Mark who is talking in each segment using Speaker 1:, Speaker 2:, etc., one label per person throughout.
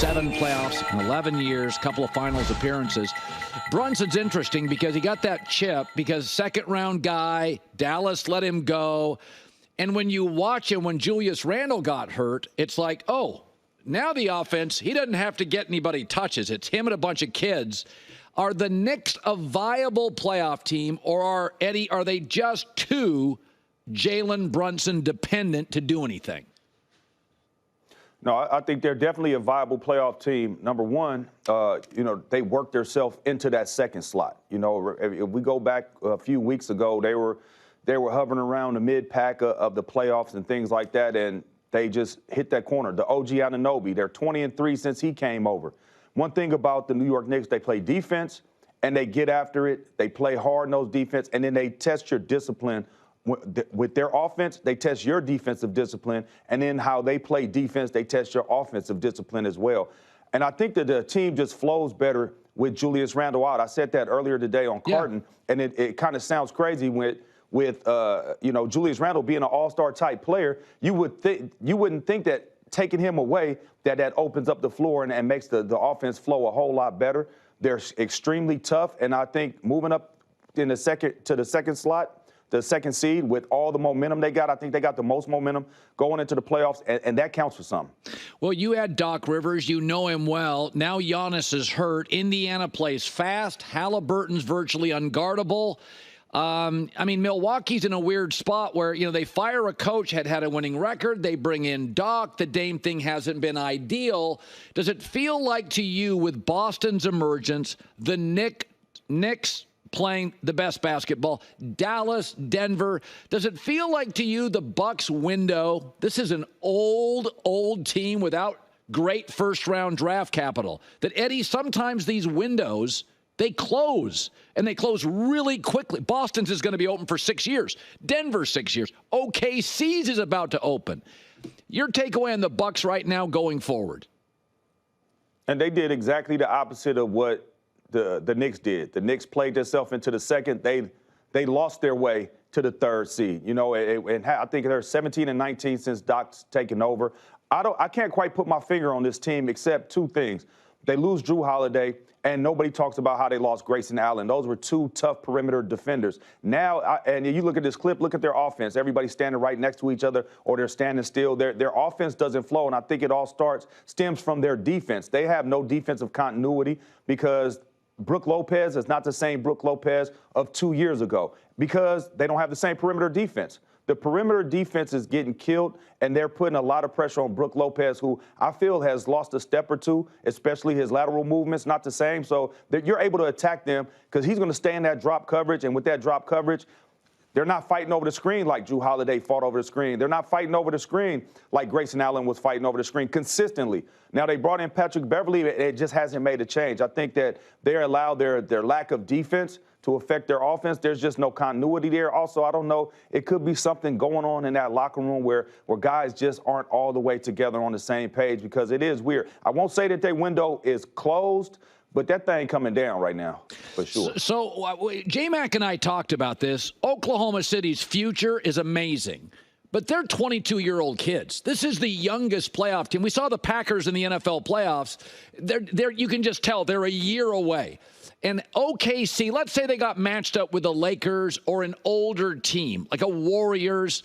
Speaker 1: 7 playoffs in 11 years, couple of finals appearances. Brunson's interesting because he got that chip because second-round guy, Dallas let him go. And when you watch him, when Julius Randle got hurt, it's like, oh, now the offense, he doesn't have to get anybody touches. It's him and a bunch of kids. Are the Knicks a viable playoff team, or are they just too Jalen Brunson dependent to do anything?
Speaker 2: No, I think they're definitely a viable playoff team. Number one, they worked themselves into that second slot. If we go back a few weeks ago, they were hovering around the mid-pack of the playoffs and things like that, and they just hit that corner. The OG Anunoby, they're 20-3 since he came over. One thing about the New York Knicks, they play defense, and they get after it. They play hard in those defense, and then they test your discipline. With their offense, they test your defensive discipline, and then how they play defense, they test your offensive discipline as well. And I think that the team just flows better with Julius Randle out. I said that earlier today on Carton, and it kind of sounds crazy with Julius Randle being an all-star type player. You wouldn't think that taking him away, that opens up the floor and makes the offense flow a whole lot better. They're extremely tough, and I think moving up to the second slot, the second seed, with all the momentum they got, I think they got the most momentum going into the playoffs, and that counts for something.
Speaker 1: Well, you had Doc Rivers. You know him well. Now Giannis is hurt. Indiana plays fast. Halliburton's virtually unguardable. Milwaukee's in a weird spot where, they fire a coach, had a winning record. They bring in Doc. The Dame thing hasn't been ideal. Does it feel like to you, with Boston's emergence, the Knicks playing the best basketball, Dallas, Denver, does it feel like to you the Bucks window, this is an old team without great first-round draft capital, that, Eddie, sometimes these windows, they close, and they close really quickly. Boston's is going to be open for 6 years. Denver, 6 years. OKC's is about to open. Your takeaway on the Bucks right now going forward?
Speaker 2: And they did exactly the opposite of what the Knicks did. The Knicks played themselves into the second. They lost their way to the third seed. And I think they're 17-19 since Doc's taken over. I can't quite put my finger on this team except two things. They lose Drew Holiday, and nobody talks about how they lost Grayson Allen. Those were two tough perimeter defenders. Now, and you look at this clip, look at their offense. Everybody's standing right next to each other, or they're standing still. Their offense doesn't flow, and I think it all stems from their defense. They have no defensive continuity because Brook Lopez is not the same Brook Lopez of 2 years ago because they don't have the same perimeter defense. The perimeter defense is getting killed, and they're putting a lot of pressure on Brook Lopez, who I feel has lost a step or two, especially his lateral movements, not the same. So that you're able to attack them because he's going to stay in that drop coverage, and with that drop coverage, they're not fighting over the screen like Drew Holiday fought over the screen. They're not fighting over the screen like Grayson Allen was fighting over the screen consistently. Now, they brought in Patrick Beverley. It just hasn't made a change. I think that they allow their lack of defense to affect their offense. There's just no continuity there. Also, I don't know, it could be something going on in that locker room where guys just aren't all the way together on the same page, because it is weird. I won't say that their window is closed, but that thing coming down right now, for sure.
Speaker 1: So J-Mac and I talked about this. Oklahoma City's future is amazing, but they're 22-year-old kids. This is the youngest playoff team. We saw the Packers in the NFL playoffs. You can just tell they're a year away. And OKC, let's say they got matched up with the Lakers or an older team, like a Warriors.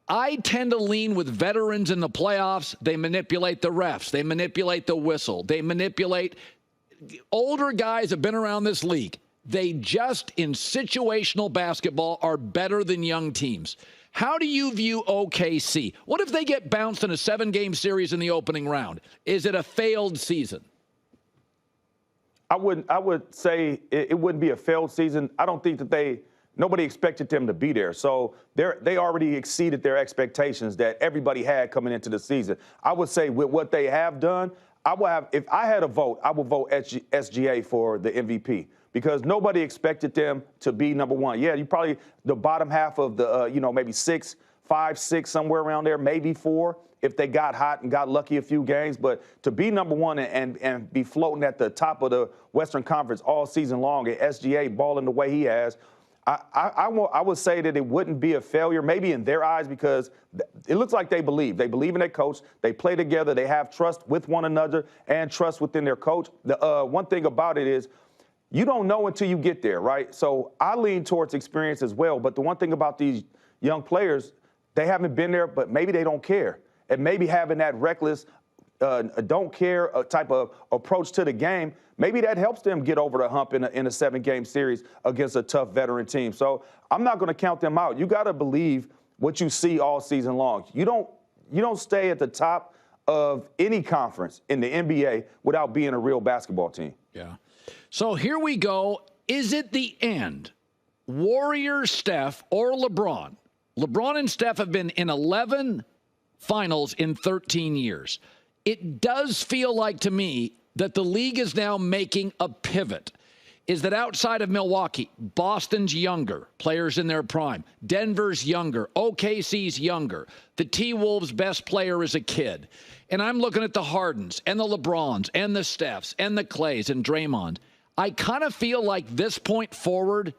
Speaker 1: I tend to lean with veterans in the playoffs. They manipulate the refs. They manipulate the whistle. They manipulate. Older guys have been around this league. They just, in situational basketball, are better than young teams. How do you view OKC? What if they get bounced in a 7-game series in the opening round? Is it a failed season?
Speaker 2: I would say it wouldn't be a failed season. I don't think that nobody expected them to be there. So they already exceeded their expectations that everybody had coming into the season. I would say with what they have done, if I had a vote, I would vote SGA for the MVP, because nobody expected them to be number one. Yeah, you probably the bottom half of the, maybe 5, 6, somewhere around there, maybe 4, if they got hot and got lucky a few games. But to be number one and be floating at the top of the Western Conference all season long, and SGA balling the way he has, I would say that it wouldn't be a failure, maybe in their eyes, because it looks like they believe. They believe in their coach. They play together. They have trust with one another and trust within their coach. The one thing about it is you don't know until you get there, right? So I lean towards experience as well. But the one thing about these young players, they haven't been there, but maybe they don't care. And maybe having that reckless, don't care type of approach to the game, maybe that helps them get over the hump in a 7-game series against a tough veteran team. So I'm not going to count them out. You got to believe what you see all season long. You don't stay at the top of any conference in the NBA without being a real basketball team.
Speaker 1: Yeah. So here we go. Is it the end? Warriors, Steph, or LeBron? LeBron and Steph have been in 11 finals in 13 years. It does feel like to me that the league is now making a pivot. Is that outside of Milwaukee, Boston's younger, players in their prime. Denver's younger. OKC's younger. The T-Wolves' best player is a kid. And I'm looking at the Hardens and the LeBrons and the Stephs and the Clays and Draymond. I kind of feel like this point forward,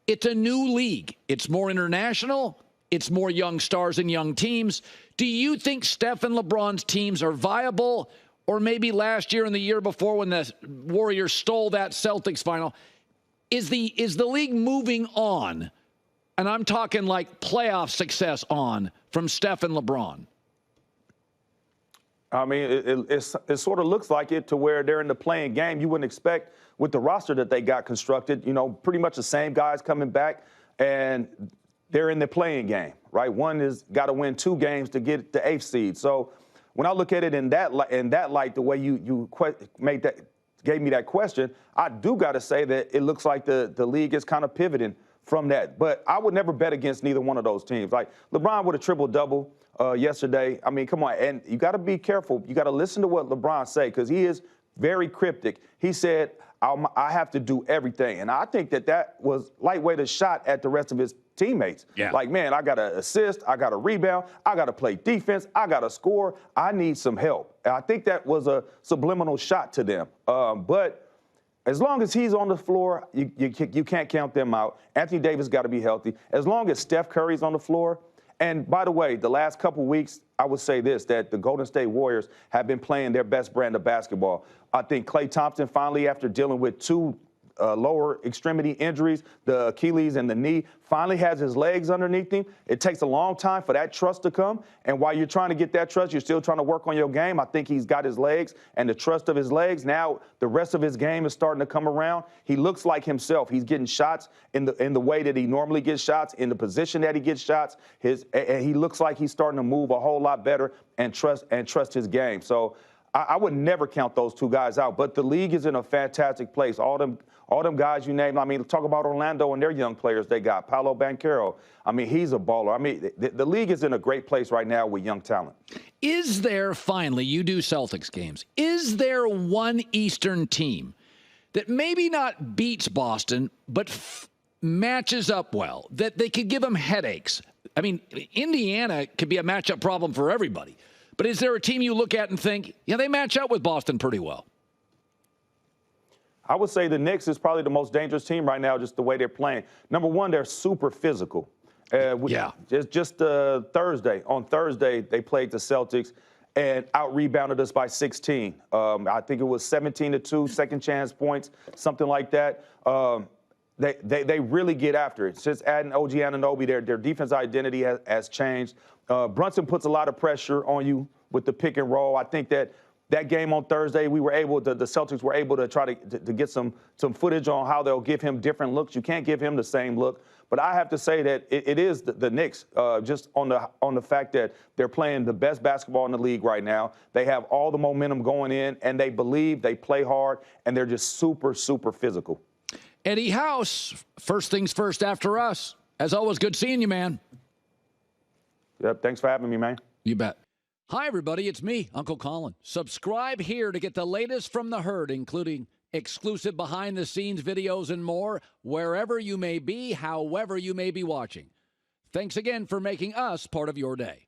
Speaker 1: it's a new league. It's more international. It's more young stars and young teams. Do you think Steph and LeBron's teams are viable? Or maybe last year and the year before when the Warriors stole that Celtics final, is the league moving on? And I'm talking like playoff success on from Steph and LeBron.
Speaker 2: I mean, it sort of looks like it to where they're in the playing game. You wouldn't expect with the roster that they got constructed, pretty much the same guys coming back, and they're in the playing game, right? One is got to win 2 games to get the 8th seed. So when I look at it in that light, the way you gave me that question, I do got to say that it looks like the league is kind of pivoting from that. But I would never bet against neither one of those teams. Like LeBron with a triple-double yesterday. I mean, come on. And you got to be careful. You got to listen to what LeBron say, because he is very cryptic. He said, I have to do everything. And I think that was lightweight a shot at the rest of his teammates. Yeah. Like, man, I got to assist. I got to rebound. I got to play defense. I got to score. I need some help. And I think that was a subliminal shot to them. But as long as he's on the floor, you can't count them out. Anthony Davis got to be healthy. As long as Steph Curry's on the floor. And by the way, the last couple weeks, I would say this, that the Golden State Warriors have been playing their best brand of basketball. I think Klay Thompson finally, after dealing with 2 lower extremity injuries, the Achilles and the knee, finally has his legs underneath him. It takes a long time for that trust to come. And while you're trying to get that trust, you're still trying to work on your game. I think he's got his legs and the trust of his legs. Now the rest of his game is starting to come around. He looks like himself. He's getting shots in the way that he normally gets shots, in the position that he gets shots. And he looks like he's starting to move a whole lot better and trust his game. So I would never count those 2 guys out. But the league is in a fantastic place. All them guys you named, I mean, talk about Orlando and their young players they got. Paolo Banchero, I mean, he's a baller. I mean, the league is in a great place right now with young talent.
Speaker 1: Is there, finally, you do Celtics games, is there one Eastern team that maybe not beats Boston, but matches up well, that they could give them headaches? I mean, Indiana could be a matchup problem for everybody. But is there a team you look at and think, yeah, they match up with Boston pretty well?
Speaker 2: I would say the Knicks is probably the most dangerous team right now, just the way they're playing. Number one, they're super physical. Just Thursday. On Thursday, they played the Celtics and out-rebounded us by 16. I think it was 17-2, second chance points, something like that. They really get after it. Since adding OG Anunoby, their defense identity has changed. Brunson puts a lot of pressure on you with the pick and roll. I think that game on Thursday, the Celtics were able to try to get some footage on how they'll give him different looks. You can't give him the same look. But I have to say that it is the Knicks, just on the fact that they're playing the best basketball in the league right now. They have all the momentum going in, and they believe, they play hard, and they're just super, super physical.
Speaker 1: Eddie House, first things first after us. As always, good seeing you, man.
Speaker 2: Yep, thanks for having me, man.
Speaker 1: You bet. Hi, everybody. It's me, Uncle Colin. Subscribe here to get the latest from the herd, including exclusive behind-the-scenes videos and more, wherever you may be, however you may be watching. Thanks again for making us part of your day.